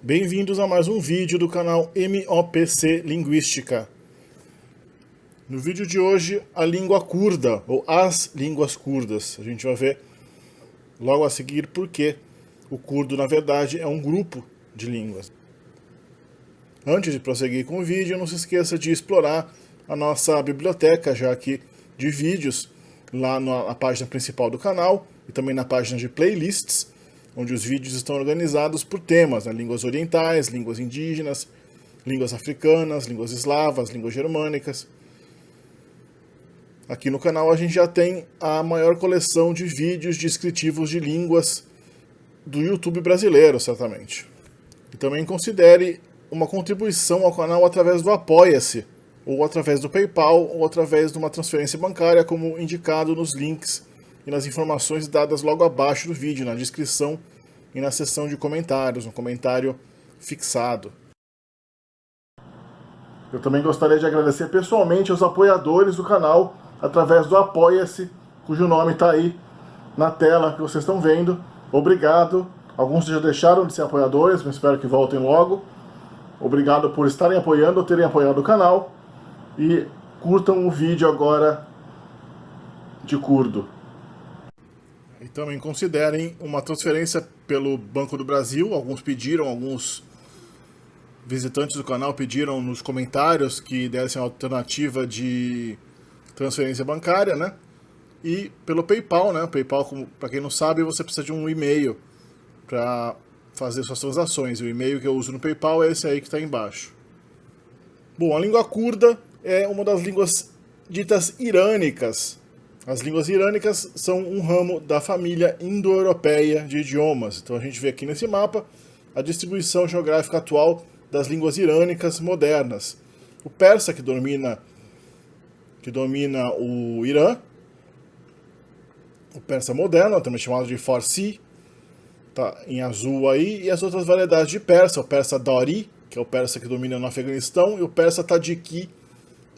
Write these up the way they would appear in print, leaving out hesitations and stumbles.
Bem-vindos a mais um vídeo do canal MOPC Linguística. No vídeo de hoje, a língua curda, ou as línguas curdas. A gente vai ver logo a seguir por que o curdo, na verdade, é um grupo de línguas. Antes de prosseguir com o vídeo, não se esqueça de explorar a nossa biblioteca, já que de vídeos, lá na página principal do canal e também na página de playlists, onde os vídeos estão organizados por temas, né? Línguas orientais, línguas indígenas, línguas africanas, línguas eslavas, línguas germânicas. Aqui no canal a gente já tem a maior coleção de vídeos descritivos de línguas do YouTube brasileiro, certamente. E também considere uma contribuição ao canal através do Apoia-se, ou através do PayPal, ou através de uma transferência bancária, como indicado nos links e nas informações dadas logo abaixo do vídeo, na descrição e na seção de comentários, um comentário fixado. Eu também gostaria de agradecer pessoalmente aos apoiadores do canal através do Apoia-se, cujo nome está aí na tela que vocês estão vendo. Obrigado. Alguns já deixaram de ser apoiadores, mas espero que voltem logo. Obrigado por estarem apoiando ou terem apoiado o canal. E curtam o vídeo agora de curdo. E também considerem uma transferência pelo Banco do Brasil. Alguns pediram, alguns visitantes do canal pediram nos comentários que dessem uma alternativa de transferência bancária, né? E pelo PayPal, né? O PayPal, para quem não sabe, você precisa de um e-mail para fazer suas transações. E o e-mail que eu uso no PayPal é esse aí que está embaixo. Bom, a língua curda é uma das línguas ditas irânicas. As línguas irânicas são um ramo da família indo-europeia de idiomas. Então a gente vê aqui nesse mapa a distribuição geográfica atual das línguas irânicas modernas. O persa, que domina o Irã, o persa moderno, também chamado de Farsi, tá em azul aí, e as outras variedades de persa, o persa Dari, que é o persa que domina no Afeganistão, e o persa Tadjiki,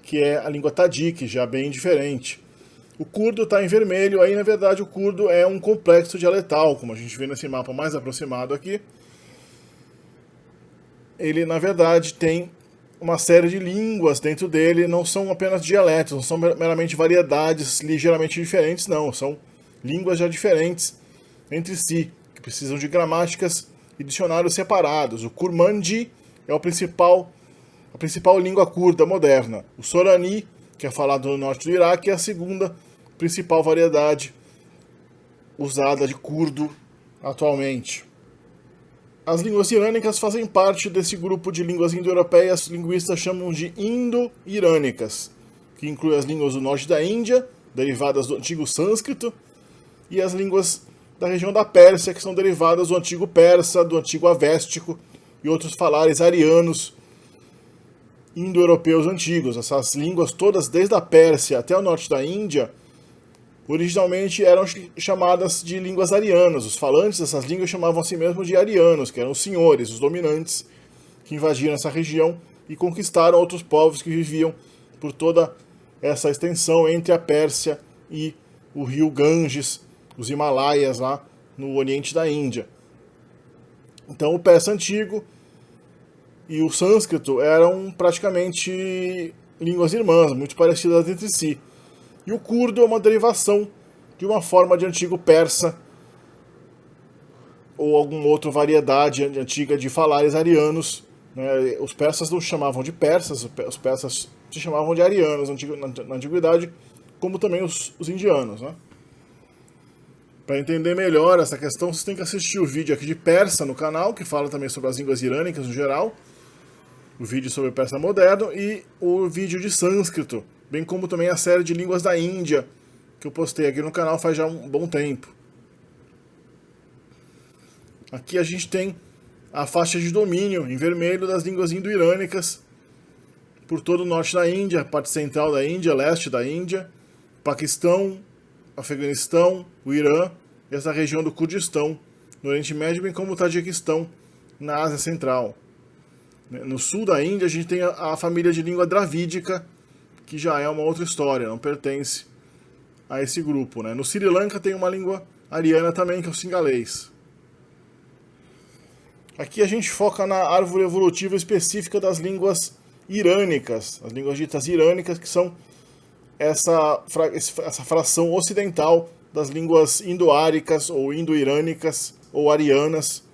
que é a língua Tadjik, já bem diferente. O curdo está em vermelho, aí na verdade o curdo é um complexo dialetal, como a gente vê nesse mapa mais aproximado aqui. Ele na verdade tem uma série de línguas dentro dele, não são apenas dialetos, não são meramente variedades ligeiramente diferentes, não, são línguas já diferentes entre si, que precisam de gramáticas e dicionários separados. O Kurmandi é a principal língua curda moderna. O Sorani, que é falado no norte do Iraque, é a segunda principal variedade usada de curdo atualmente. As línguas irânicas fazem parte desse grupo de línguas indo-europeias, linguistas chamam de indo-irânicas, que inclui as línguas do norte da Índia, derivadas do antigo sânscrito, e as línguas da região da Pérsia, que são derivadas do antigo persa, do antigo avéstico e outros falares arianos indo-europeus antigos. Essas línguas todas, desde a Pérsia até o norte da Índia, originalmente eram chamadas de línguas arianas. Os falantes dessas línguas chamavam a si mesmos de arianos, que eram os senhores, os dominantes, que invadiram essa região e conquistaram outros povos que viviam por toda essa extensão entre a Pérsia e o rio Ganges, os Himalaias lá no oriente da Índia. Então o persa antigo e o sânscrito eram praticamente línguas irmãs, muito parecidas entre si. E o curdo é uma derivação de uma forma de antigo persa ou alguma outra variedade antiga de falares arianos. Né? Os persas não chamavam de persas, os persas se chamavam de arianos na antiguidade, como também os indianos. Né? Para entender melhor essa questão, você tem que assistir o vídeo aqui de persa no canal, que fala também sobre as línguas irânicas no geral, o vídeo sobre o persa moderno e o vídeo de sânscrito, bem como também a série de línguas da Índia, que eu postei aqui no canal faz já um bom tempo. Aqui a gente tem a faixa de domínio em vermelho das línguas indo-irânicas por todo o norte da Índia, parte central da Índia, leste da Índia, Paquistão, Afeganistão, o Irã e essa região do Kurdistão, no Oriente Médio, bem como o Tajiquistão, na Ásia Central. No sul da Índia a gente tem a família de língua dravídica, que já é uma outra história, não pertence a esse grupo. Né? No Sri Lanka tem uma língua ariana também, que é o singalês. Aqui a gente foca na árvore evolutiva específica das línguas irânicas, as línguas ditas irânicas, que são essa fração ocidental das línguas indo-áricas ou indo-irânicas ou arianas.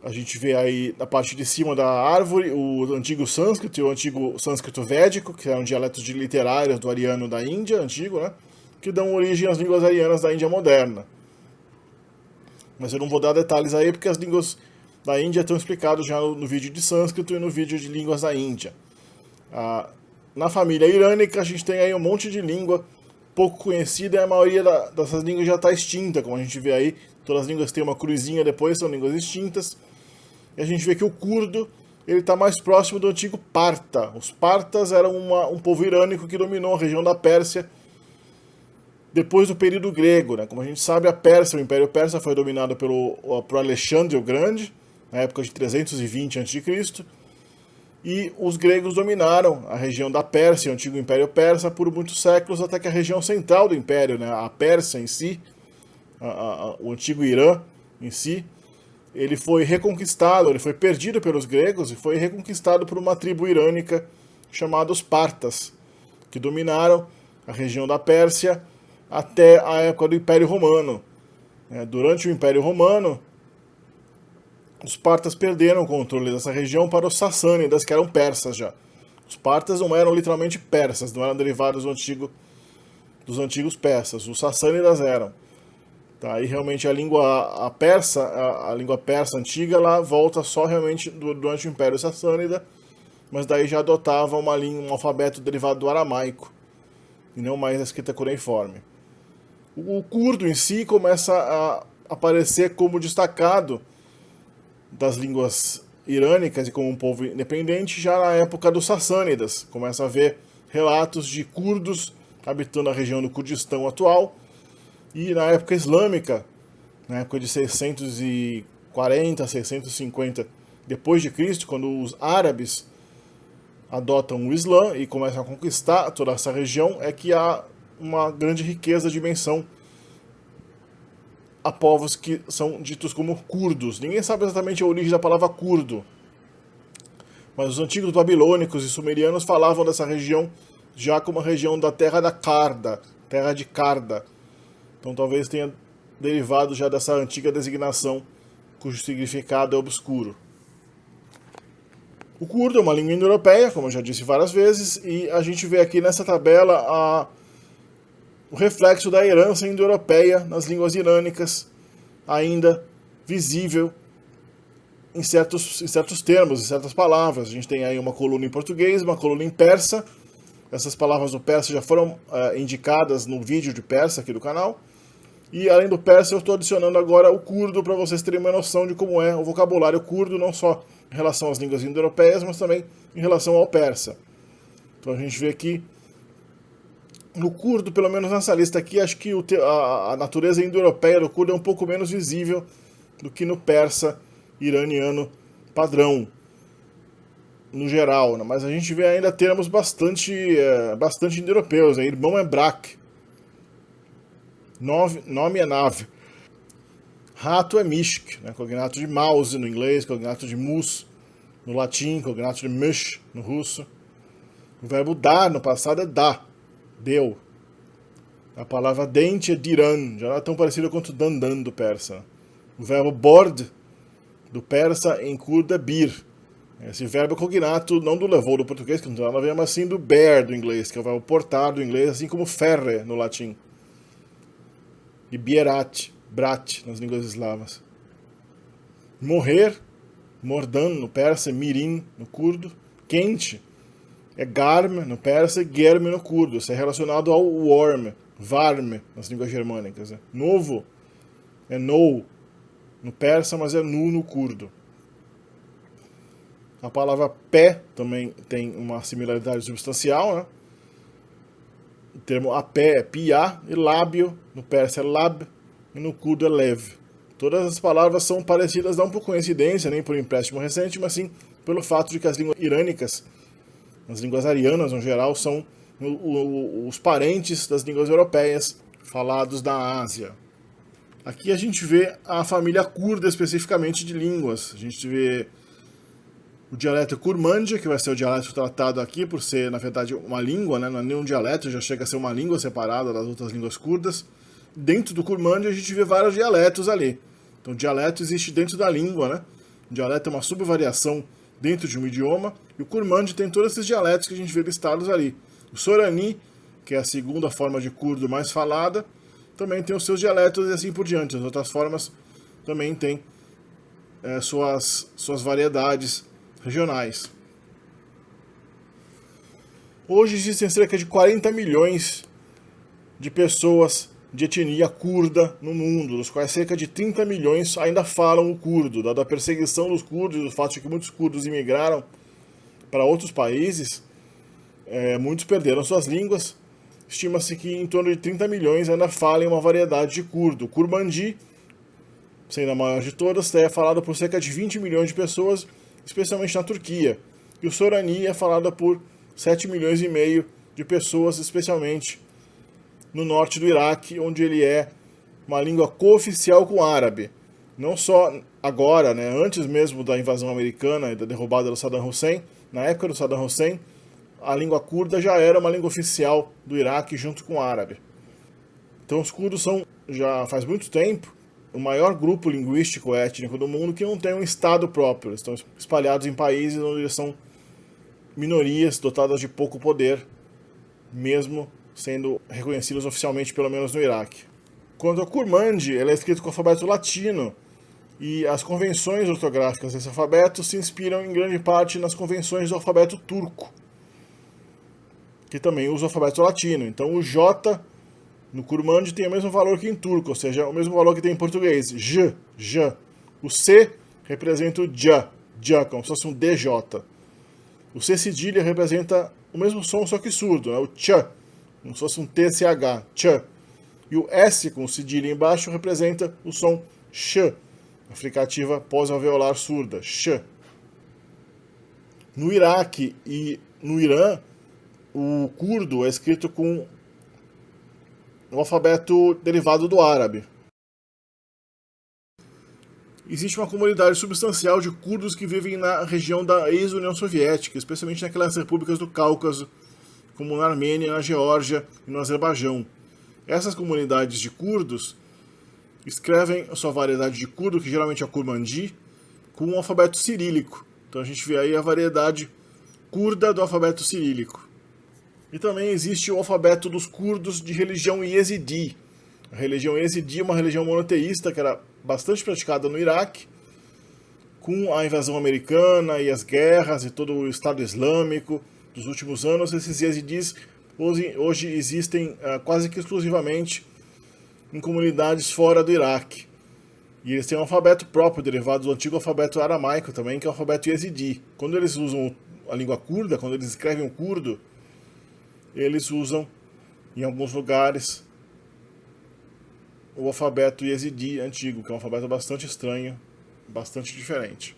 A gente vê aí na parte de cima da árvore o antigo sânscrito e o antigo sânscrito védico, que eram dialetos literários do ariano da Índia, antigo, né? Que dão origem às línguas arianas da Índia moderna. Mas eu não vou dar detalhes aí, porque as línguas da Índia estão explicadas já no vídeo de sânscrito e no vídeo de línguas da Índia. Na família irânica, a gente tem aí um monte de língua pouco conhecida, e a maioria dessas línguas já está extinta, como a gente vê aí. Todas as línguas têm uma cruzinha depois, são línguas extintas. E a gente vê que o curdo está mais próximo do antigo Parta. Os Partas eram um povo irânico que dominou a região da Pérsia depois do período grego, né? Como a gente sabe, a Pérsia, o Império Persa foi dominado por Alexandre o Grande, na época de 320 a.C., e os gregos dominaram a região da Pérsia, o antigo Império Persa, por muitos séculos, até que a região central do Império, né, a Pérsia em si, o antigo Irã em si, ele foi reconquistado, ele foi perdido pelos gregos e foi reconquistado por uma tribo irânica chamada os Partas, que dominaram a região da Pérsia até a época do Império Romano. Durante o Império Romano, os Partas perderam o controle dessa região para os Sassânidas, que eram persas já. Os Partas não eram literalmente persas, não eram derivados dos antigos persas. Os Sassânidas eram. Tá, e realmente a língua persa antiga, ela volta só realmente durante o Império Sassânida, mas daí já adotava um alfabeto derivado do aramaico, e não mais a escrita cuneiforme. O curdo em si começa a aparecer como destacado das línguas irânicas e como um povo independente já na época dos Sassânidas. Começa a haver relatos de curdos habitando a região do Kurdistão atual, e na época islâmica, na época de 640, 650 depois de Cristo, quando os árabes adotam o Islã e começam a conquistar toda essa região, é que há uma grande riqueza de menção a povos que são ditos como curdos. Ninguém sabe exatamente a origem da palavra curdo, mas os antigos babilônicos e sumerianos falavam dessa região já como a região da terra da Carda, terra de Carda. Então talvez tenha derivado já dessa antiga designação, cujo significado é obscuro. O curdo é uma língua indo-europeia, como eu já disse várias vezes, e a gente vê aqui nessa tabela o reflexo da herança indo-europeia nas línguas irânicas, ainda visível em certos termos, em certas palavras. A gente tem aí uma coluna em português, uma coluna em persa. Essas palavras do persa já foram indicadas no vídeo de persa aqui do canal. E além do persa, eu estou adicionando agora o curdo para vocês terem uma noção de como é o vocabulário curdo, não só em relação às línguas indo-europeias, mas também em relação ao persa. Então a gente vê aqui no curdo, pelo menos nessa lista aqui, acho que a natureza indo-europeia do curdo é um pouco menos visível do que no persa iraniano padrão, no geral, né? Mas a gente vê ainda termos bastante indo-europeus. Irmão é brak, nome é nav, rato é mishk, né? Cognato de mouse no inglês, cognato de mus no latim, cognato de mysh no russo. O verbo dar no passado é dá, deu. A palavra dente é diran, já não é tão parecida quanto dandan do persa. O verbo bord do persa em curdo é bir. Esse verbo é cognato não do levou do português, que não tem nada a ver, mas sim do bear do inglês, que é o verbo portar do inglês, assim como ferre no latim. E bierat, brat nas línguas eslavas. Morrer, mordan no persa, mirim no curdo. Quente é garm no persa e germ no curdo. Isso é relacionado ao worm, varm nas línguas germânicas. Né? Novo é nou no persa, mas é nu no curdo. A palavra pé também tem uma similaridade substancial, né? O termo apé é piá, e lábio no persa é lab, e no curdo é lev. Todas as palavras são parecidas, não por coincidência, nem por empréstimo recente, mas sim pelo fato de que as línguas irânicas, as línguas arianas no geral, são os parentes das línguas europeias falados da Ásia. Aqui a gente vê a família curda especificamente de línguas. A gente vê o dialeto Kurmanji, que vai ser o dialeto tratado aqui por ser, na verdade, uma língua, né? Não é nenhum dialeto, já chega a ser uma língua separada das outras línguas curdas. Dentro do Kurmanji a gente vê vários dialetos ali. Então, dialeto existe dentro da língua, né? O dialeto é uma subvariação dentro de um idioma, e o Kurmanji tem todos esses dialetos que a gente vê listados ali. O Sorani, que é a segunda forma de curdo mais falada, também tem os seus dialetos e assim por diante. As outras formas também têm suas variedades regionais. Hoje existem cerca de 40 milhões de pessoas de etnia curda no mundo, dos quais cerca de 30 milhões ainda falam o curdo. Dada a perseguição dos curdos e o fato de que muitos curdos imigraram para outros países, muitos perderam suas línguas. Estima-se que em torno de 30 milhões ainda falem uma variedade de curdo. O Kurmanji, sendo a maior de todas, é falado por cerca de 20 milhões de pessoas, especialmente na Turquia. E o Sorani é falado por 7 milhões e meio de pessoas, especialmente no norte do Iraque, onde ele é uma língua cooficial com o árabe. Não só agora, né, antes mesmo da invasão americana e da derrubada do Saddam Hussein, na época do Saddam Hussein, a língua curda já era uma língua oficial do Iraque junto com o árabe. Então os curdos são, já faz muito tempo, o maior grupo linguístico étnico do mundo que não tem um estado próprio. Eles estão espalhados em países onde eles são minorias dotadas de pouco poder, mesmo sendo reconhecidos oficialmente, pelo menos no Iraque. Quanto ao Kurmanji, ele é escrito com o alfabeto latino, e as convenções ortográficas desse alfabeto se inspiram em grande parte nas convenções do alfabeto turco, que também usa o alfabeto latino. Então o J no Kurmanji tem o mesmo valor que em turco, ou seja, o mesmo valor que tem em português, J, J. O C representa o J, J, como se fosse um DJ. O C cedilha representa o mesmo som, só que surdo, né? O Ch, como se fosse um TCH, Ch. E o S com cedilha embaixo representa o som Sh, a fricativa pós-alveolar surda, Sh. No Iraque e no Irã, o curdo é escrito com um alfabeto derivado do árabe. Existe uma comunidade substancial de curdos que vivem na região da ex-União Soviética, especialmente naquelas repúblicas do Cáucaso, como na Armênia, na Geórgia e no Azerbaijão. Essas comunidades de curdos escrevem a sua variedade de curdo, que geralmente é Kurmanji, com um alfabeto cirílico. Então a gente vê aí a variedade curda do alfabeto cirílico. E também existe o alfabeto dos curdos de religião Yazidi. A religião Yazidi é uma religião monoteísta que era bastante praticada no Iraque, com a invasão americana e as guerras e todo o Estado Islâmico dos últimos anos. Esses Yazidis hoje existem quase que exclusivamente em comunidades fora do Iraque. E eles têm um alfabeto próprio, derivado do antigo alfabeto aramaico também, que é o alfabeto Yazidi. Quando eles usam a língua curda, quando eles escrevem o curdo, eles usam, em alguns lugares, o alfabeto Yazidi antigo, que é um alfabeto bastante estranho, bastante diferente.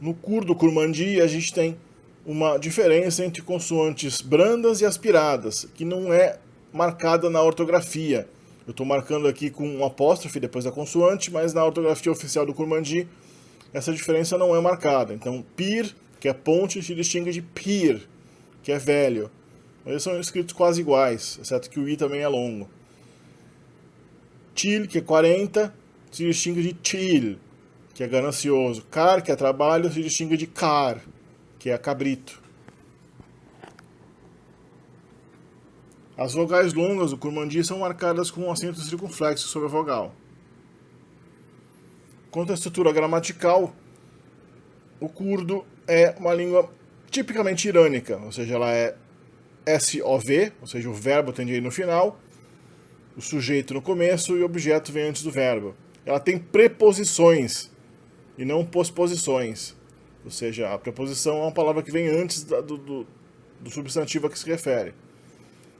No curdo Kurmanji, a gente tem uma diferença entre consoantes brandas e aspiradas, que não é marcada na ortografia. Eu estou marcando aqui com um apóstrofe depois da consoante, mas na ortografia oficial do Kurmanji, essa diferença não é marcada. Então, pir, que é ponte, se distingue de pir, que é velho. Eles são escritos quase iguais, exceto que o i também é longo. Til, que é 40, se distingue de til, que é ganancioso. Car, que é trabalho, se distingue de car, que é cabrito. As vogais longas do Kurmanji são marcadas com um acento circunflexo sobre a vogal. Quanto à estrutura gramatical, o curdo é uma língua tipicamente irânica, ou seja, ela é SOV, ou seja, o verbo tem no final, o sujeito no começo e o objeto vem antes do verbo. Ela tem preposições e não posposições, ou seja, a preposição é uma palavra que vem antes do substantivo a que se refere.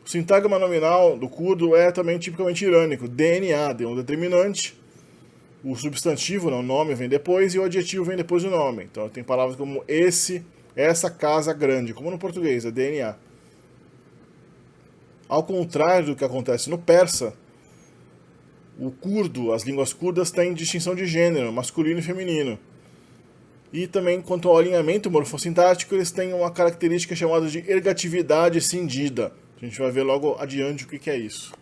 O sintagma nominal do curdo é também tipicamente irânico, DNA, de um determinante, o substantivo, o nome, vem depois e o adjetivo vem depois do nome. Então tem palavras como essa casa grande, como no português, é DNA. Ao contrário do que acontece no persa, o curdo, as línguas curdas têm distinção de gênero, masculino e feminino. E também, quanto ao alinhamento morfossintático, eles têm uma característica chamada de ergatividade cindida. A gente vai ver logo adiante o que é isso.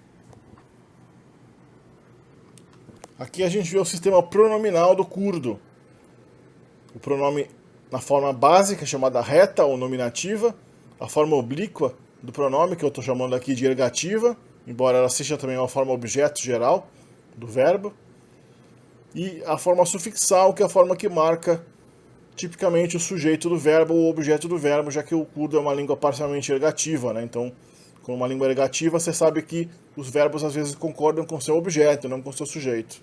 Aqui a gente vê o sistema pronominal do curdo. O pronome na forma básica, chamada reta ou nominativa, a forma oblíqua do pronome, que eu estou chamando aqui de ergativa, embora ela seja também uma forma objeto geral do verbo, e a forma sufixal, que é a forma que marca tipicamente o sujeito do verbo ou o objeto do verbo, já que o curdo é uma língua parcialmente ergativa, né? Então, com uma língua ergativa, você sabe que os verbos às vezes concordam com seu objeto, não com seu sujeito.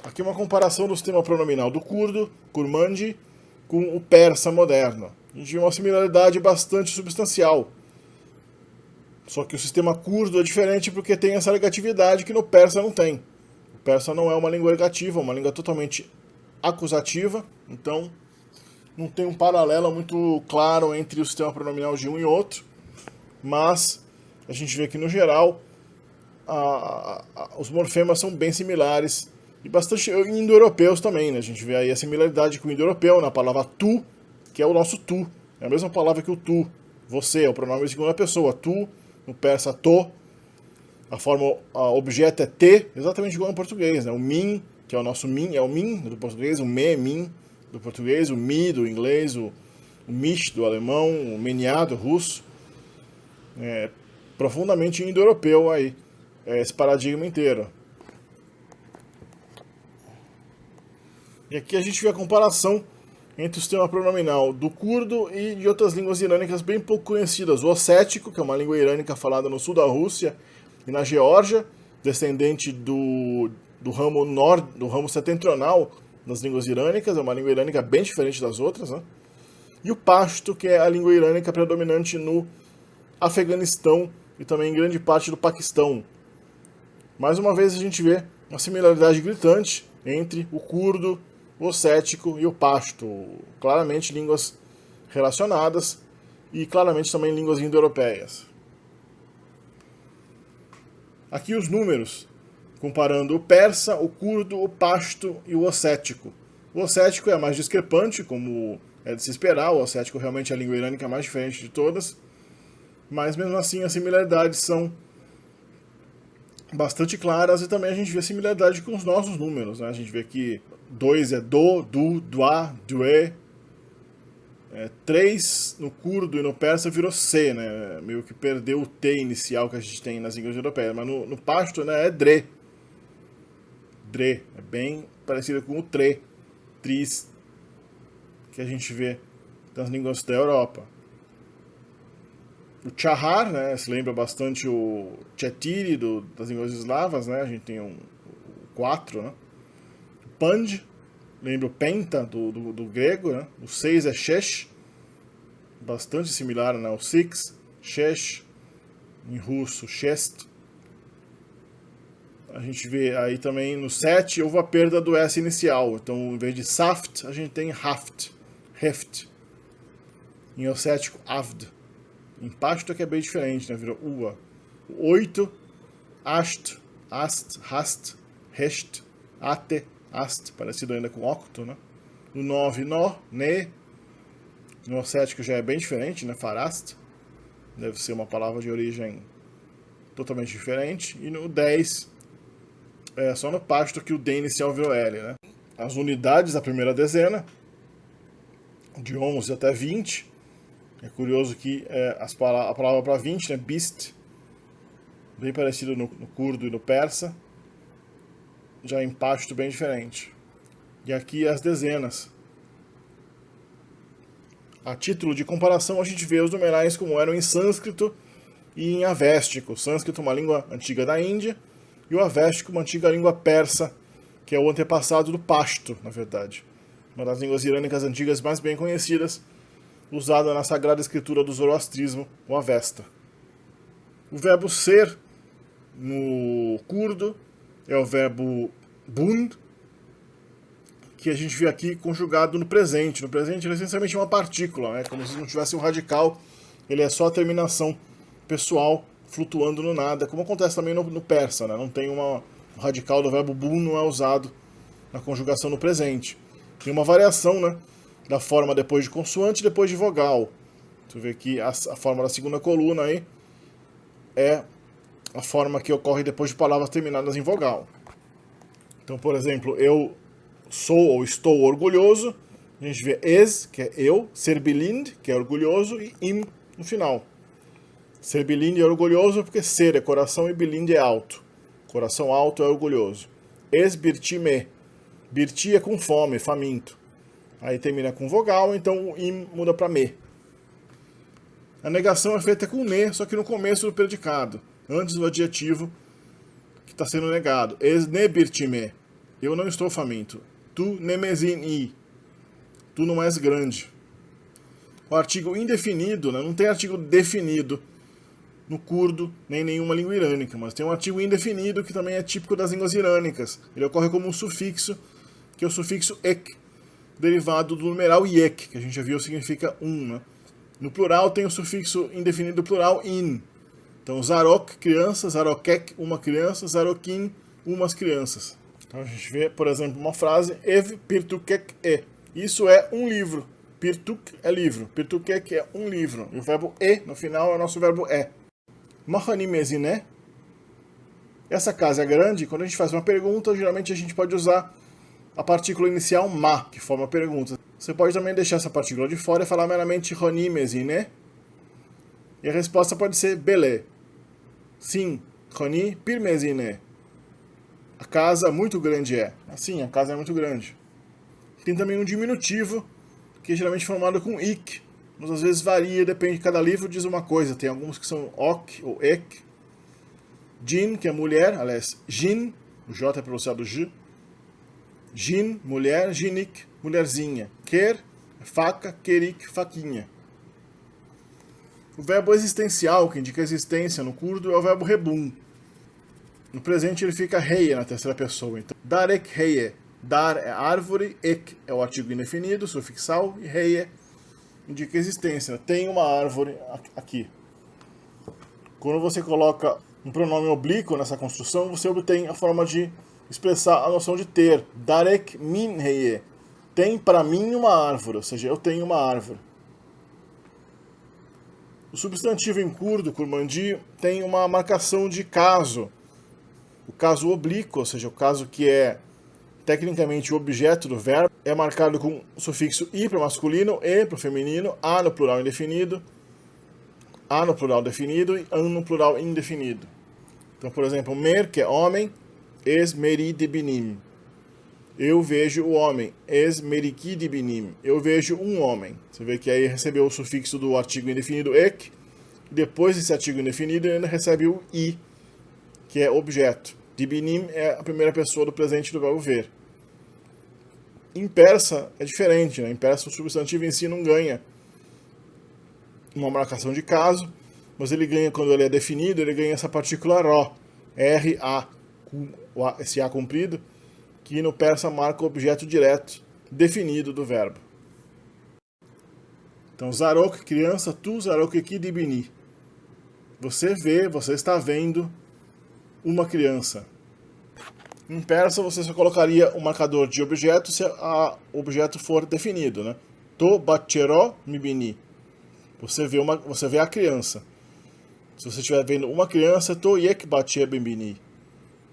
Aqui uma comparação do sistema pronominal do curdo, Kurmanji, com o persa moderno. A gente vê uma similaridade bastante substancial. Só que o sistema curdo é diferente porque tem essa ergatividade que no persa não tem. O persa não é uma língua ergativa, é uma língua totalmente acusativa, então não tem um paralelo muito claro entre o sistema pronominal de um e outro, mas a gente vê que no geral os morfemas são bem similares e bastante indo-europeus também, né? A gente vê aí a similaridade com o indo-europeu na palavra tu, que é o nosso tu, é a mesma palavra que o tu, você, é o pronome de segunda pessoa, tu, no persa to, a forma objeto é te, exatamente igual no português, né? O min, que é o nosso min, é o min do português, o me é min do português, o mi do inglês, o mish do alemão, o meniá do russo. É profundamente indo-europeu aí, esse paradigma inteiro. E aqui a gente vê a comparação entre o sistema pronominal do curdo e de outras línguas irânicas bem pouco conhecidas. O ossético, que é uma língua irânica falada no sul da Rússia e na Geórgia, descendente do ramo setentrional das línguas irânicas, é uma língua irânica bem diferente das outras, né? E o pashto, que é a língua irânica predominante no Afeganistão e também em grande parte do Paquistão. Mais uma vez a gente vê uma similaridade gritante entre o curdo, o ossético e o pashto, claramente línguas relacionadas e claramente também línguas indo-europeias. Aqui os números, comparando o persa, o curdo, o pashto e o ossético. O ossético é a mais discrepante, como é de se esperar, o ossético realmente é a língua irânica mais diferente de todas, mas mesmo assim as similaridades são bastante claras e também a gente vê similaridade com os nossos números, né? A gente vê que 2 é do, du, dua, due, 3 no curdo e no persa virou C, né? Meio que perdeu o T inicial que a gente tem nas línguas europeias, mas no pashto, né, é dre. Dre, é bem parecido com o tre, tris, que a gente vê nas línguas da Europa. O chahar, né, se lembra bastante o chetiri das línguas eslavas, né, a gente tem o 4, né. O panj, lembra o penta do grego, né, o 6 é shesh, bastante similar, né, o six, shesh, em russo, shest. A gente vê aí também no 7 houve a perda do S inicial, então em vez de saft, a gente tem haft, heft. Em ossético, avd. Em pashto que é bem diferente, né? Virou ua. O 8, ast, ast, hast, hest, ate, ast, parecido ainda com octo, né? No 9, nó, ne. No ossético já é bem diferente, né? Farast. Deve ser uma palavra de origem totalmente diferente. E no 10, é só no pashto que o D inicial virou L, né? As unidades da primeira dezena, de 11 até 20, é curioso que a palavra para 20, né, bist, bem parecido no curdo e no persa, já em pashto bem diferente. E aqui as dezenas. A título de comparação, a gente vê os numerais como eram em sânscrito e em avéstico. O sânscrito, uma língua antiga da Índia, e o avéstico, uma antiga língua persa, que é o antepassado do pashto, na verdade. Uma das línguas irânicas antigas mais bem conhecidas, usada na Sagrada Escritura do Zoroastrismo, o Avesta. O verbo ser, no curdo, é o verbo bun, que a gente vê aqui conjugado no presente. No presente ele é essencialmente uma partícula, né? Como se não tivesse um radical, ele é só a terminação pessoal flutuando no nada, como acontece também no persa, né? Não tem o radical do verbo bun não é usado na conjugação no presente. Tem uma variação, né, da forma depois de consoante e depois de vogal. Você vê que a forma da segunda coluna aí é a forma que ocorre depois de palavras terminadas em vogal. Então, por exemplo, eu sou ou estou orgulhoso, a gente vê es, que é eu, ser bilind, que é orgulhoso, e im no final. Ser bilind é orgulhoso porque ser é coração e bilind é alto. Coração alto é orgulhoso. Es birti me. Birti é com fome, faminto. Aí termina com vogal, então o im muda para me. A negação é feita com ne, só que no começo do predicado, antes do adjetivo que está sendo negado. Es ne birti me. Eu não estou faminto. Tu nemesin i. Tu não és grande. O artigo indefinido, né, não tem artigo definido no curdo, nem nenhuma língua irânica, mas tem um artigo indefinido que também é típico das línguas irânicas. Ele ocorre como um sufixo, que é o sufixo ek, derivado do numeral yek, que a gente já viu significa né? No plural tem o sufixo indefinido plural in. Então, zarok, criança, zarokek, uma criança, zarokin, umas crianças. Então a gente vê, por exemplo, uma frase, ev pirtukek e. Isso é um livro. Pirtuk é livro. Pirtukek é um livro. E o verbo e, no final, é o nosso verbo é. Mahani mezine. Essa casa é grande. Quando a gente faz uma pergunta, geralmente a gente pode usar a partícula inicial ma, que forma a pergunta. Você pode também deixar essa partícula de fora e falar meramente Hani mezine. E a resposta pode ser belé. Sim, Hani pir mezine. A casa muito grande é. Assim, a casa é muito grande. Tem também um diminutivo, que é geralmente formado com ik, mas às vezes varia, depende de cada livro, diz uma coisa. Tem alguns que são ok ou ek. Jin, que é mulher, aliás, jin, o J é pronunciado j. Jin, mulher, jinik, mulherzinha. Ker, faca, kerik, faquinha. O verbo existencial, que indica existência no curdo, é o verbo rebum. No presente ele fica reie na terceira pessoa. Então, darek reie. Dar é árvore, ek é o artigo indefinido, sufixal, e reie indica existência. Tem uma árvore aqui. Quando você coloca um pronome oblíquo nessa construção, você obtém a forma de expressar a noção de ter. Darek min reie. Tem para mim uma árvore, ou seja, eu tenho uma árvore. O substantivo em curdo, kurmandi, tem uma marcação de caso. O caso oblíquo, ou seja, o caso que é tecnicamente o objeto do verbo, é marcado com o sufixo i para o masculino, e para o feminino, a no plural indefinido, a no plural definido e an no plural indefinido. Então, por exemplo, mer, que é homem, es meri dibinim. Eu vejo o homem, es meriki dibinim. Eu vejo um homem. Você vê que aí recebeu o sufixo do artigo indefinido ek, e depois desse artigo indefinido ele ainda recebe o i, que é objeto. Dibinim é a primeira pessoa do presente do verbo ver. Em persa é diferente, né? Em persa o substantivo em si não ganha uma marcação de caso, mas ele ganha, quando ele é definido, ele ganha essa partícula ro, R-A, esse A comprido, que no persa marca o objeto direto, definido do verbo. Então, zarok, criança, tu zarok aqui dibini. Você vê, você está vendo uma criança. Em persa, você só colocaria o marcador de objeto se o objeto for definido, né? To bachero mibini. Você vê a criança. Se você estiver vendo uma criança, to yek bache bembini.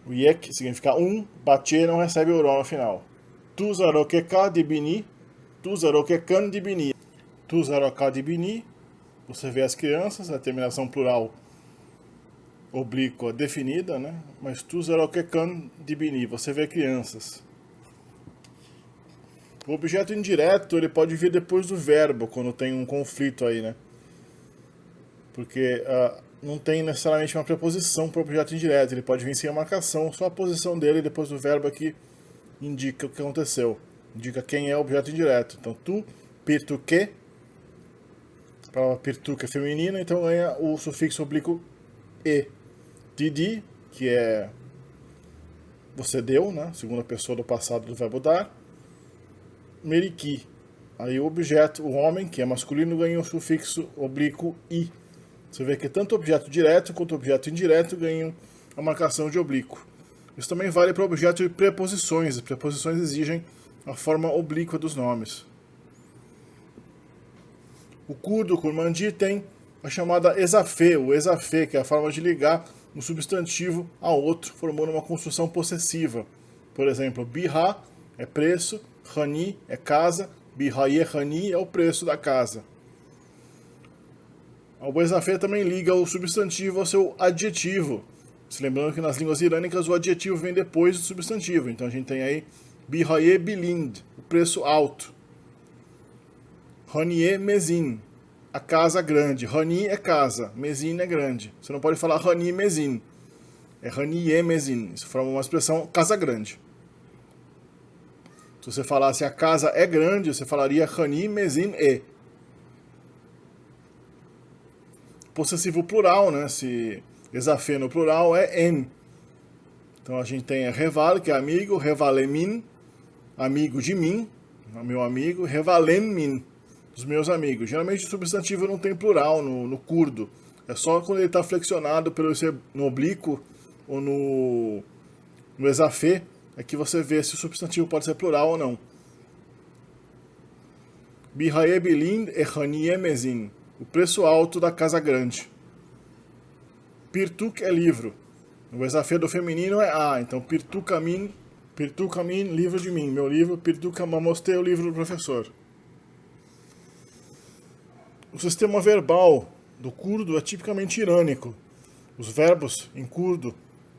O yek significa um, bache não recebe o ro no final. Tu zarokeka dibini, tu zarokekan dibini. Tu zaroka dibini, você vê as crianças, a terminação plural oblíqua definida, né? Mas tu zarokekan dibini, você vê crianças. O objeto indireto, ele pode vir depois do verbo, quando tem um conflito aí, né? Porque não tem necessariamente uma preposição para o objeto indireto, ele pode vir sem a marcação, só a posição dele depois do verbo aqui indica o que aconteceu, indica quem é o objeto indireto. Então, tu, pirtuque, a palavra pirtuque é feminina, então ganha o sufixo oblíquo e. Didi, que é você deu, né? Segunda pessoa do passado do verbo dar. Meriki, aí o objeto, o homem, que é masculino, ganha o sufixo oblíquo i. Você vê que tanto objeto direto quanto objeto indireto ganham a marcação de oblíquo. Isso também vale para objeto de preposições. As preposições exigem a forma oblíqua dos nomes. O kurdo, o kurmandi, tem a chamada exafê, o exafê, que é a forma de ligar um substantivo a outro, formando uma construção possessiva. Por exemplo, biha é preço, hani é casa, bihaye hani é o preço da casa. O exafê também liga o substantivo ao seu adjetivo. Se lembrando que nas línguas irânicas o adjetivo vem depois do substantivo. Então a gente tem aí bihaye bilind, o preço alto. Haniye mezin, a casa grande. Hani é casa, mezin é grande. Você não pode falar hani mezin. É haniye mezin. Isso forma uma expressão casa grande. Se você falasse a casa é grande, você falaria hani mezin e. Possessivo plural, né? Se exafê no plural é en. Então a gente tem reval, que é amigo, revalemin, amigo de mim, meu amigo, revalemmin, dos meus amigos. Geralmente o substantivo não tem plural no kurdo. É só quando ele está flexionado pelo no oblíquo ou no exafê é que você vê se o substantivo pode ser plural ou não. Bihaye bilind e haniye mezin, o preço alto da casa grande. Pirtuk é livro. O exafê do feminino é a, então pirtukamin, livro de mim, meu livro, pirtukamamoste é o livro do professor. O sistema verbal do kurdo é tipicamente irânico. Os verbos em kurdo,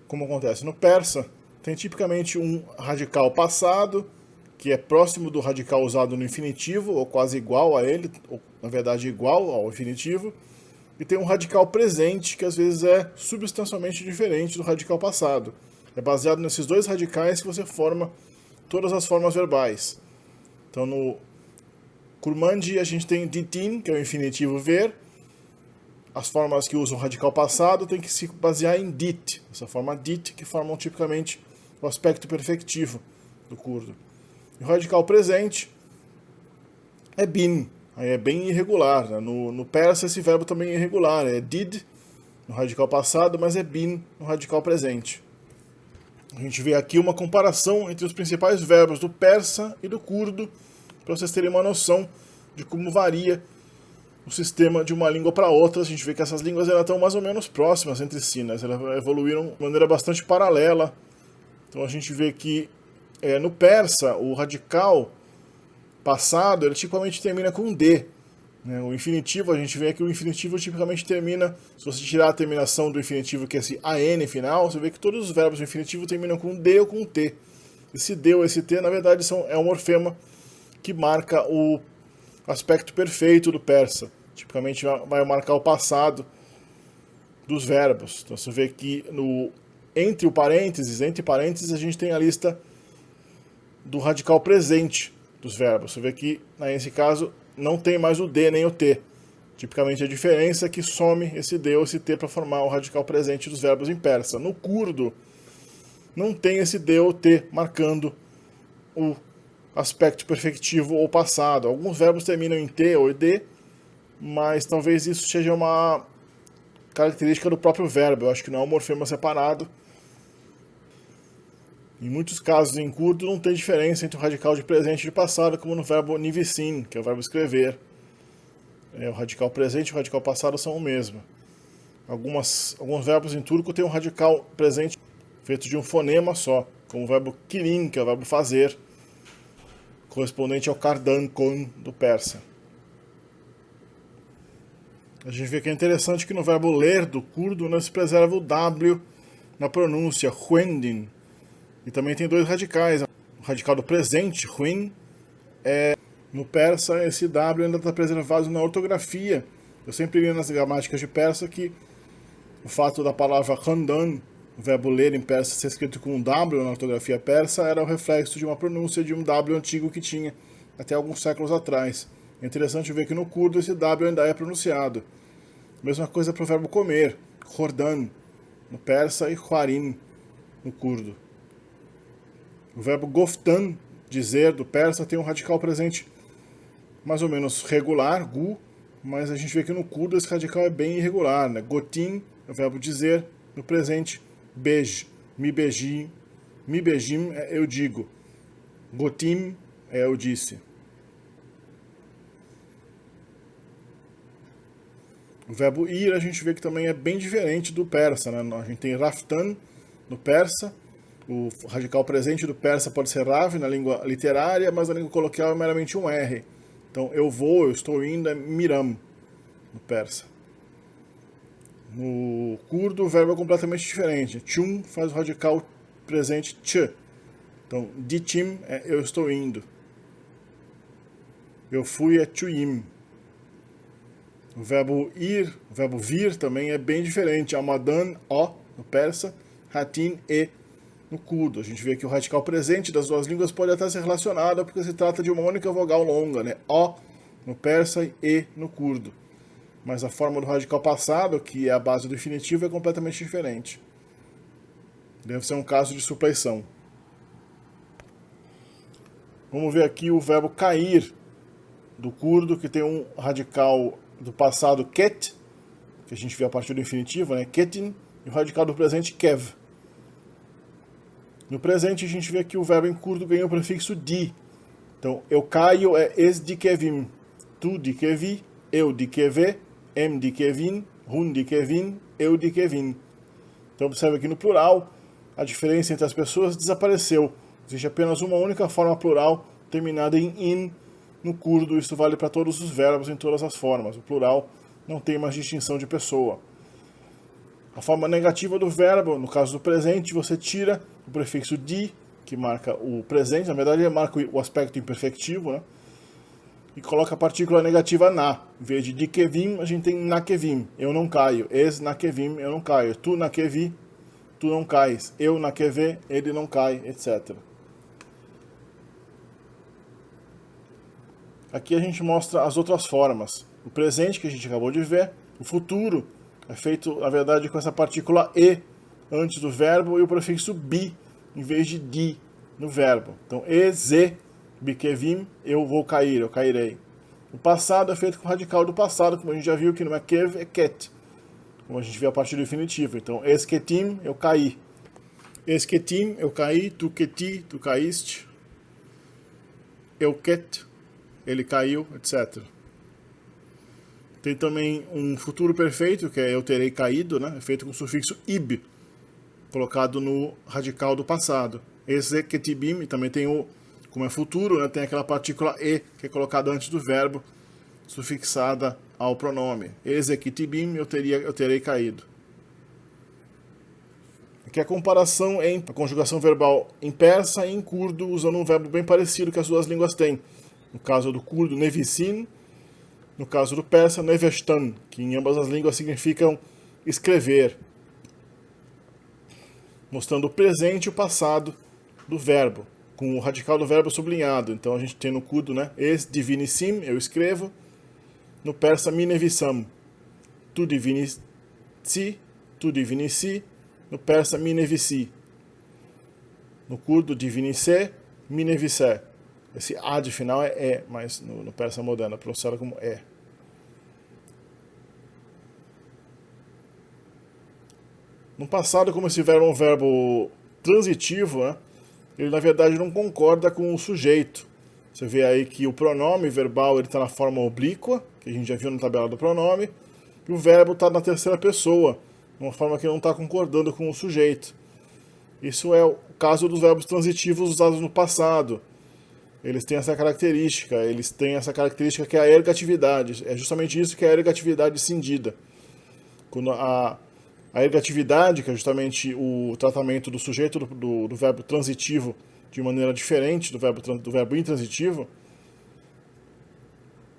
como acontece no persa, tem tipicamente um radical passado, que é próximo do radical usado no infinitivo, ou quase igual a ele, ou na verdade igual ao infinitivo, e tem um radical presente, que às vezes é substancialmente diferente do radical passado. É baseado nesses dois radicais que você forma todas as formas verbais. Então no kurmandi a gente tem ditin, que é o infinitivo ver. As formas que usam o radical passado têm que se basear em dit, essa forma dit, que formam tipicamente o aspecto perfectivo do kurdo. E o radical presente é bin, aí é bem irregular. Né? No persa esse verbo também é irregular, é did no radical passado, mas é bin no radical presente. A gente vê aqui uma comparação entre os principais verbos do persa e do kurdo, para vocês terem uma noção de como varia o sistema de uma língua para outra. A gente vê que essas línguas elas estão mais ou menos próximas entre si, né? Elas evoluíram de maneira bastante paralela. Então a gente vê que no persa o radical passado ele tipicamente termina com D. Né? O infinitivo, a gente vê que o infinitivo tipicamente termina, se você tirar a terminação do infinitivo, que é esse AN final, você vê que todos os verbos do infinitivo terminam com D ou com T. Esse D ou esse T, na verdade, é um morfema que marca o aspecto perfeito do persa. Tipicamente vai marcar o passado dos verbos. Então você vê que entre parênteses, a gente tem a lista do radical presente dos verbos. Você vê que, nesse caso, não tem mais o D nem o T. Tipicamente a diferença é que some esse D ou esse T para formar o radical presente dos verbos em persa. No kurdo, não tem esse D ou T marcando o aspecto perfectivo ou passado. Alguns verbos terminam em T ou D, mas talvez isso seja uma característica do próprio verbo. Eu acho que não é um morfema separado. Em muitos casos em kurdo não tem diferença entre o radical de presente e de passado, como no verbo nivisin, que é o verbo escrever. O radical presente e o radical passado são o mesmo. Alguns verbos em turco têm um radical presente feito de um fonema só, como o verbo kirin, que é o verbo fazer, correspondente ao kardan kon do persa. A gente vê que é interessante que no verbo ler do kurdo não se preserva o W na pronúncia, huendin. E também tem dois radicais. O radical do presente, huin, no persa esse W ainda está preservado na ortografia. Eu sempre li nas gramáticas de persa que o fato da palavra khandan, o verbo ler em persa, ser escrito com um W na ortografia persa, era o reflexo de uma pronúncia de um W antigo que tinha até alguns séculos atrás. É interessante ver que no kurdo esse W ainda é pronunciado. Mesma coisa para o verbo comer, khordan no persa e khwarin no kurdo. O verbo goftan, dizer, do persa, tem um radical presente mais ou menos regular, gu, mas a gente vê que no curdo esse radical é bem irregular, né? Gotim é o verbo dizer, no presente, bej, me beijim, eu digo. Gotim é eu disse. O verbo ir a gente vê que também é bem diferente do persa, né? A gente tem raftan no persa, o radical presente do persa pode ser rav na língua literária, mas na língua coloquial é meramente um R. Então eu vou, eu estou indo é miram no persa. No curdo o verbo é completamente diferente. Chum faz o radical presente ch. Então dichim é eu estou indo. Eu fui é chuyim. O verbo ir, o verbo vir também é bem diferente. Amadan, o, no persa, hatin, e, no curdo. A gente vê que o radical presente das duas línguas pode até ser relacionado, porque se trata de uma única vogal longa, né? O, no persa, e, no curdo. Mas a forma do radical passado, que é a base do infinitivo, é completamente diferente. Deve ser um caso de suplaição. Vamos ver aqui o verbo cair, do curdo, que tem um radical do passado ket, que a gente vê a partir do infinitivo, né? Ketin, e o radical do presente kev. No presente a gente vê que o verbo em curdo ganha o prefixo di. Então, eu caio é es di kevim, tu di kevi, eu di keve, em di kevin, hun di kevin, eu di kevin. Então, observe que no plural, a diferença entre as pessoas desapareceu. Existe apenas uma única forma plural, terminada em in. No curdo, isso vale para todos os verbos em todas as formas. O plural não tem mais distinção de pessoa. A forma negativa do verbo, no caso do presente, você tira o prefixo di, que marca o presente, na verdade ele marca o aspecto imperfectivo, né? E coloca a partícula negativa na. Em vez de kevim, a gente tem na kevim. Eu não caio. Es na kevim, eu não caio. Tu na kevi, tu não cais. Eu na keve, ele não cai, etc. Aqui a gente mostra as outras formas. O presente, que a gente acabou de ver. O futuro é feito, na verdade, com essa partícula e antes do verbo e o prefixo bi, em vez de di, no verbo. Então, ze, bikevim, eu vou cair, eu cairei. O passado é feito com o radical do passado, como a gente já viu, que não é kev, é ket. Como a gente vê a partir do infinitivo. Então, esketim, eu caí. Esketim, eu caí, tu keti, tu caíste. Eu ket, ele caiu, etc. Tem também um futuro perfeito, que é eu terei caído, né? É feito com o sufixo ib, colocado no radical do passado. Exeketibim, também tem o, como é futuro, né? Tem aquela partícula e, que é colocada antes do verbo, sufixada ao pronome. Exeketibim, eu terei caído. Aqui a comparação entre a conjugação verbal em persa e em curdo, usando um verbo bem parecido que as duas línguas têm. No caso do curdo, nevisin. No caso do persa, nevestan, que em ambas as línguas significam escrever. Mostrando o presente e o passado do verbo, com o radical do verbo sublinhado. Então a gente tem no curdo, né? Es divinissim, eu escrevo. No persa, mi nevissam. Tu divinissi, tu divinissi. No persa, mi nevissi. No curdo, divinisse, mi nevisse. Esse A de final é E, mas no persa moderno é pronunciado como E. No passado, como esse verbo é um verbo transitivo, né, ele na verdade não concorda com o sujeito. Você vê aí que o pronome verbal está na forma oblíqua, que a gente já viu na tabela do pronome, e o verbo está na terceira pessoa, uma forma que não está concordando com o sujeito. Isso é o caso dos verbos transitivos usados no passado. Eles têm essa característica que é a ergatividade. É justamente isso que é a ergatividade cindida. Quando a ergatividade, que é justamente o tratamento do sujeito do verbo transitivo de maneira diferente do verbo intransitivo,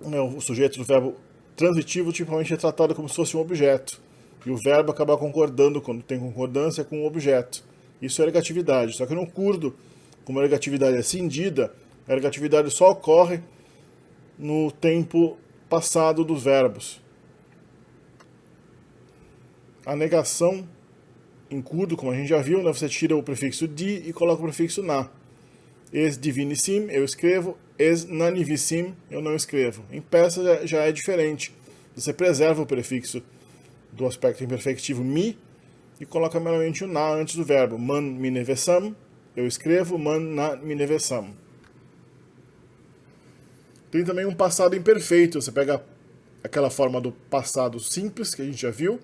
o sujeito do verbo transitivo tipicamente é tratado como se fosse um objeto. E o verbo acaba concordando, quando tem concordância, com o objeto. Isso é ergatividade. Só que no curdo, como a ergatividade é cindida, a ergatividade só ocorre no tempo passado dos verbos. A negação em curdo, como a gente já viu, né, você tira o prefixo di e coloca o prefixo na. Es divinissim, eu escrevo. Es nanivissim, eu não escrevo. Em persa já é diferente. você preserva o prefixo do aspecto imperfectivo mi e coloca meramente o na antes do verbo. Man mine vesam, eu escrevo, man na mine vesam. Tem também um passado imperfeito, você pega aquela forma do passado simples, que a gente já viu,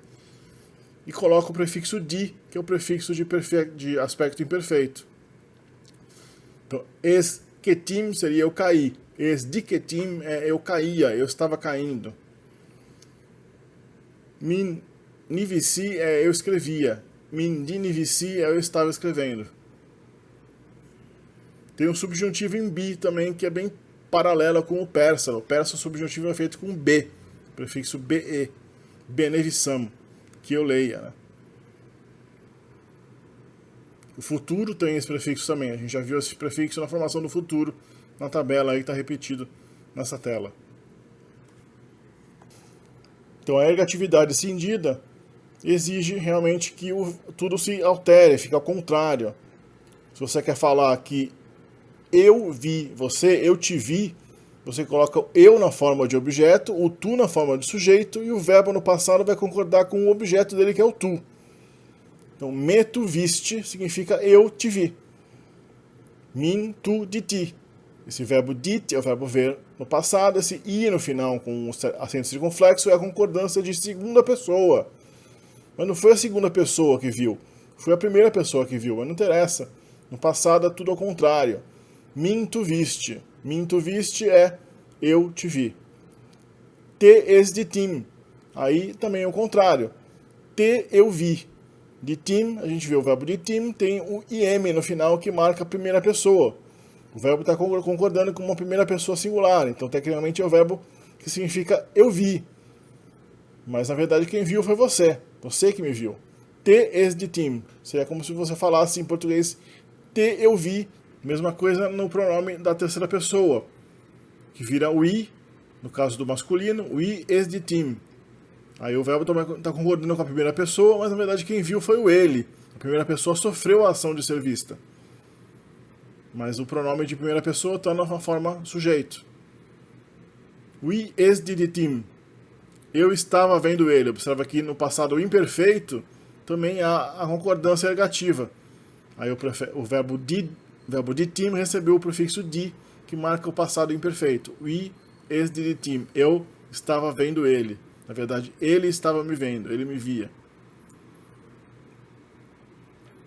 e coloca o prefixo di, que é o prefixo de aspecto imperfeito. Então, es ketim seria eu caí. Es diketim é eu caía, eu estava caindo. Min nivisi é eu escrevia. Min dinivisi é eu estava escrevendo. Tem um subjuntivo em bi também, que é bem paralelo com o persa. O persa, o subjuntivo é feito com b, prefixo be, benevissam, que eu leia, né? O futuro tem esse prefixo também. A gente já viu esse prefixo na formação do futuro, na tabela aí que está repetido nessa tela. Então a ergatividade cindida exige realmente que tudo se altere, fique ao contrário. Se você quer falar que eu vi você, eu te vi, você coloca o eu na forma de objeto, o tu na forma de sujeito, e o verbo no passado vai concordar com o objeto dele, que é o tu. Então, me tu viste significa eu te vi. Min tu de ti. Esse verbo dit é o verbo ver no passado, esse i no final com acento circunflexo é a concordância de segunda pessoa. Mas não foi a segunda pessoa que viu, foi a primeira pessoa que viu, mas não interessa. No passado é tudo ao contrário. Min tu viste. Min tu viste é eu te vi. Te es de tim. Aí também é o contrário. Te eu vi. De tim, a gente vê o verbo de tim, tem o im no final que marca a primeira pessoa. O verbo está concordando com uma primeira pessoa singular, então tecnicamente é o verbo que significa eu vi. Mas na verdade quem viu foi você que me viu. Te es de tim, seria como se você falasse em português te eu vi, mesma coisa no pronome da terceira pessoa, que vira o i, no caso do masculino, o i es de tim. Aí o verbo está concordando com a primeira pessoa, mas na verdade quem viu foi o ele. A primeira pessoa sofreu a ação de ser vista. Mas o pronome de primeira pessoa está na forma sujeito. Oui es diditim. Eu estava vendo ele. Observa que no passado imperfeito também há a concordância ergativa. Aí o verbo didim recebeu o prefixo di, que marca o passado imperfeito. Oui es diditim. Eu estava vendo ele. Na verdade, ele estava me vendo, ele me via.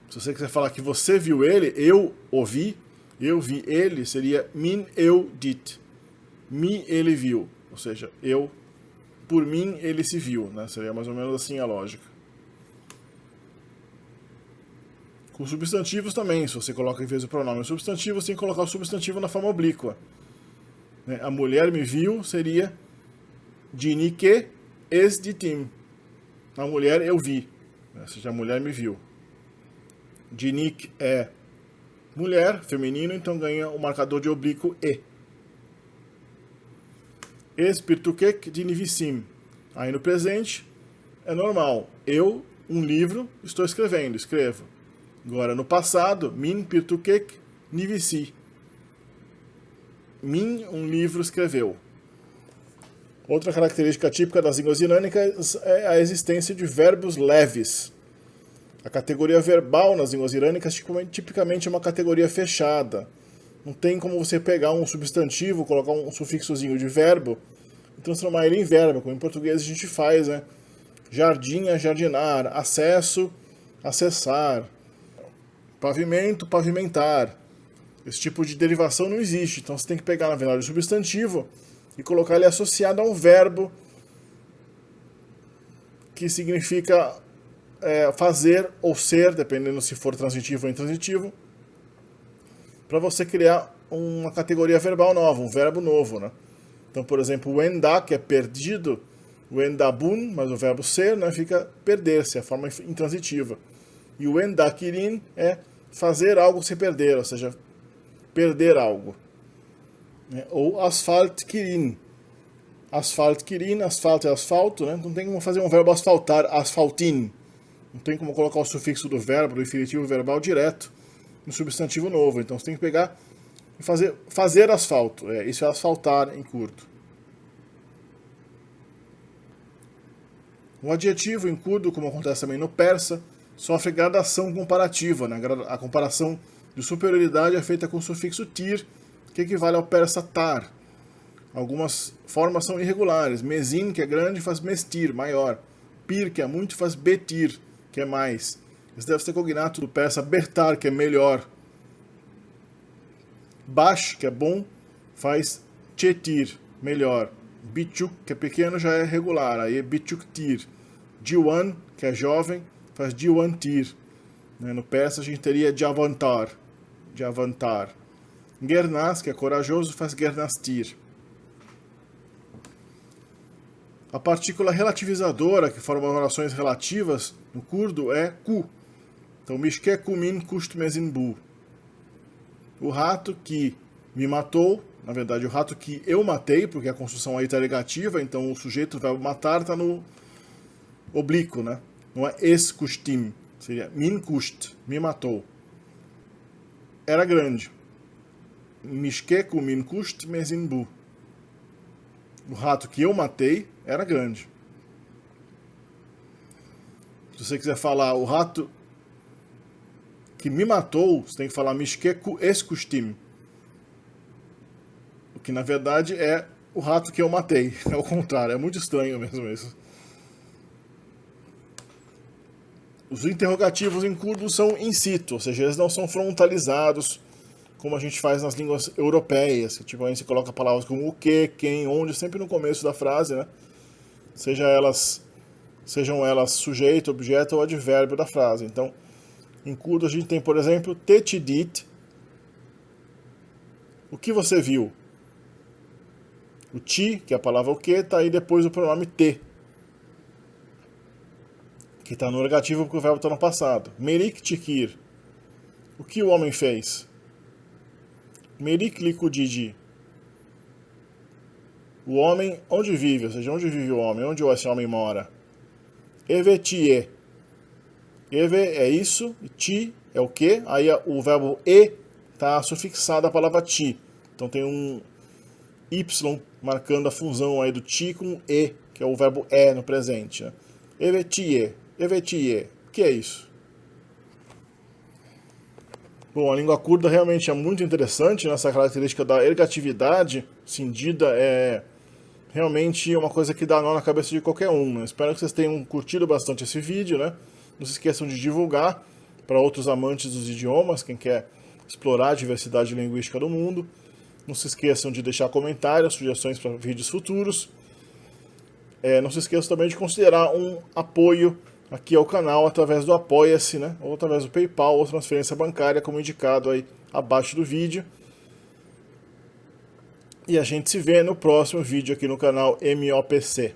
Se você quiser falar que você viu ele, eu o vi, eu vi ele, seria min eu dit. Me ele viu, ou seja, eu, por mim ele se viu, né? Seria mais ou menos assim a lógica. Com substantivos também, se você coloca em vez do pronome substantivo, você tem que colocar o substantivo na forma oblíqua. A mulher me viu seria dinike es ditim. A mulher eu vi, ou seja, a mulher me viu. Dinik é mulher, feminino, então ganha o marcador de oblíquo e. Es pirtukek dinivissim. Aí no presente é normal. Eu, um livro, estou escrevendo, escrevo. Agora no passado, min pirtukek nivissi. Min, um livro, escreveu. Outra característica típica das línguas irânicas é a existência de verbos leves. A categoria verbal nas línguas irânicas tipicamente é uma categoria fechada. Não tem como você pegar um substantivo, colocar um sufixozinho de verbo e transformar ele em verbo, como em português a gente faz, né? Jardim é jardinar, acesso, acessar, pavimento, pavimentar. Esse tipo de derivação não existe, então você tem que pegar, na verdade, o substantivo e colocar ele associado a um verbo que significa fazer ou ser, dependendo se for transitivo ou intransitivo, para você criar uma categoria verbal nova, um verbo novo, né? Então, por exemplo, o enda, que é perdido, o endabun, mas o verbo ser, né, fica perder-se, a forma intransitiva. E o endakirin é fazer algo se perder, ou seja, perder algo. Ou asfaltkirin. Asfaltkirin, asfalto é asfalto, né? Não tem como fazer um verbo asfaltar, asfaltin. Não tem como colocar o sufixo do verbo, do infinitivo verbal, direto no substantivo novo. Então você tem que pegar e fazer asfalto. Isso é asfaltar em curto. O adjetivo em curdo, como acontece também no persa, sofre gradação comparativa. Né? A comparação de superioridade é feita com o sufixo tir, que equivale ao persa tar. Algumas formas são irregulares. Mesin, que é grande, faz mestir, maior. Pir, que é muito, faz betir, que é mais. Esse deve ser cognato do persa bertar, que é melhor. Bash, que é bom, faz chetir, melhor. Bichuk, que é pequeno, já é regular, aí é bichuktir. Diwan, que é jovem, faz diwantir. No persa a gente teria javantar. Javantar. Gernas, que é corajoso, faz gernastir. A partícula relativizadora, que forma orações relativas no curdo, é ku. Então, mishke kumin kust mezin bu. O rato que me matou, na verdade, o rato que eu matei, porque a construção aí está negativa, então o sujeito vai matar, está no oblíquo, né? Não é es kustim, seria min kust, me matou. Era grande. Mishke kumin kust mezin bu. O rato que eu matei era grande. Se você quiser falar o rato que me matou, você tem que falar Mishke ku es kustim. O que na verdade é o rato que eu matei. É o contrário, é muito estranho mesmo isso. Os interrogativos em curdo são in situ, ou seja, eles não são frontalizados, como a gente faz nas línguas europeias, que tipo, a gente coloca palavras como o que, quem, onde, sempre no começo da frase, né? Sejam elas sujeito, objeto ou advérbio da frase. Então, em curdo a gente tem, por exemplo, te te dit, o que você viu? O ti, que é a palavra o que, está aí depois do pronome te, que está no negativo porque o verbo está no passado. Merik tikir, o que o homem fez? Merik likudidi, o homem onde vive, ou seja, onde vive o homem, onde esse homem mora. Evetie, eve é isso, e ti é o que, aí o verbo e está sufixado à palavra ti. Então tem um y marcando a fusão aí do ti com e, que é o verbo é no presente. Né? Evetie, o que é isso? Bom, a língua curda realmente é muito interessante, né? Essa característica da ergatividade cindida é realmente uma coisa que dá nó na cabeça de qualquer um. Né? Espero que vocês tenham curtido bastante esse vídeo, né? Não se esqueçam de divulgar para outros amantes dos idiomas, quem quer explorar a diversidade linguística do mundo. Não se esqueçam de deixar comentários, sugestões para vídeos futuros. Não se esqueçam também de considerar um apoio aqui ao canal através do Apoia-se, né? Ou através do PayPal ou transferência bancária, como indicado aí abaixo do vídeo. E a gente se vê no próximo vídeo aqui no canal MOPC.